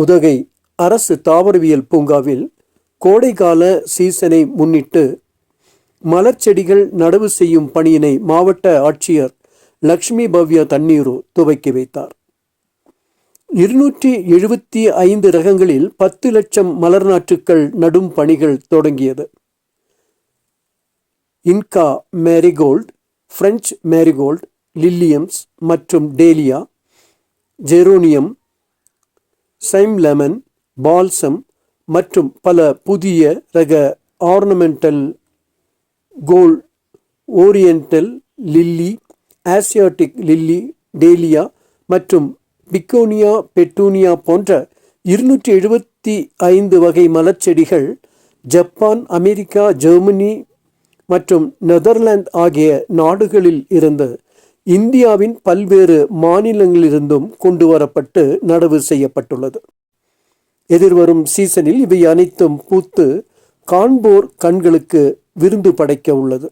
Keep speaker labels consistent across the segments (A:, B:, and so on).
A: உதகை அரசு தாவரவியல் பூங்காவில் கோடைகால சீசனை முன்னிட்டு மலர்ச்செடிகள் நடவு செய்யும் பணியினை மாவட்ட ஆட்சியர் லக்ஷ்மி பவ்யா தண்ணீரு துவக்கி வைத்தார். 275 ரகங்களில் 10 லட்சம் மலர் நாற்றுக்கள் நடும் பணிகள் தொடங்கியது. Inca marigold, French marigold, liliums மற்றும் டேலியா, ஜெரோனியம், சைம் லெமன், பால்சம் மற்றும் பல புதிய ரக ஆர்னமெண்டல் கோல்ட், oriental lily, Asiatic lily, dahlia மற்றும் பிகோனியா பெட்டூனியா போன்ற 275 வகை மலர்ச்செடிகள் ஜப்பான், அமெரிக்கா, ஜெர்மனி மற்றும் நெதர்லாந்து ஆகிய நாடுகளில் இருந்து இந்தியாவின் பல்வேறு மாநிலங்களிலிருந்தும் கொண்டு வரப்பட்டு நடவு செய்யப்பட்டுள்ளது. எதிர்வரும் சீசனில் இவை அனைத்தும் பூத்து காண்போர் கண்களுக்கு விருந்து படைக்க உள்ளது.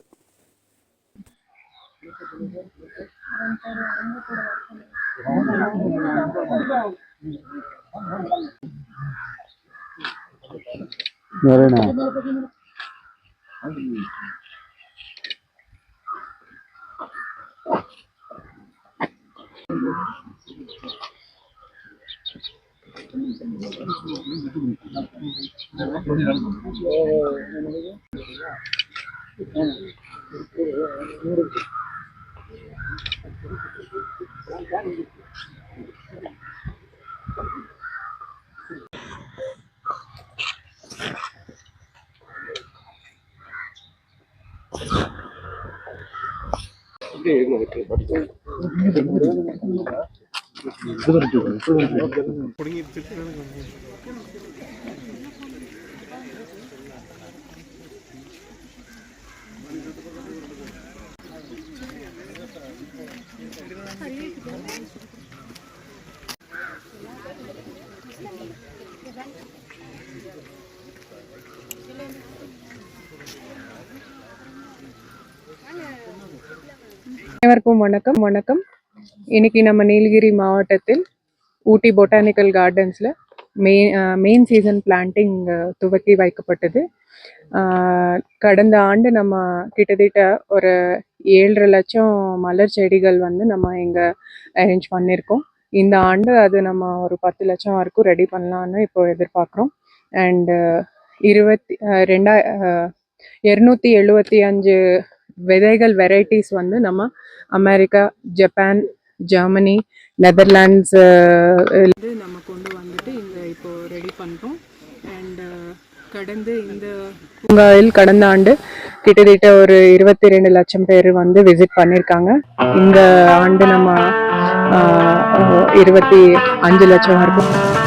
B: அனைவருக்கும் வணக்கம். இன்னைக்கு நம்ம நீலகிரி மாவட்டத்தில் ஊட்டி பொட்டானிக்கல் கார்டன்ஸில் மெயின் சீசன் பிளான்டிங் துவக்கி வைக்கப்பட்டது. கடந்த ஆண்டு நம்ம கிட்டத்தட்ட ஒரு 7.5 லட்சம் மலர் செடிகள் நம்ம இங்கே அரேஞ்ச் பண்ணியிருக்கோம். இந்த ஆண்டு அது நம்ம ஒரு 10 லட்சம் வரைக்கும் ரெடி பண்ணலான்னு இப்போ எதிர்பார்க்குறோம். அண்டு 275 விதைகள் வெரைட்டிஸ் நம்ம அமெரிக்கா, ஜப்பான், ஜெர்மனி, நெதர்லாண்ட்ஸ் நம்ம கொண்டு வந்துட்டு இங்கே இப்போ ரெடி பண்ணுறோம். அண்டு இந்த பூங்காவில் கடந்த ஆண்டு கிட்டத்தட்ட ஒரு 22 லட்சம் பேர் விசிட் பண்ணியிருக்காங்க. இந்த ஆண்டு நம்ம 25 லட்சம் வரைக்கும்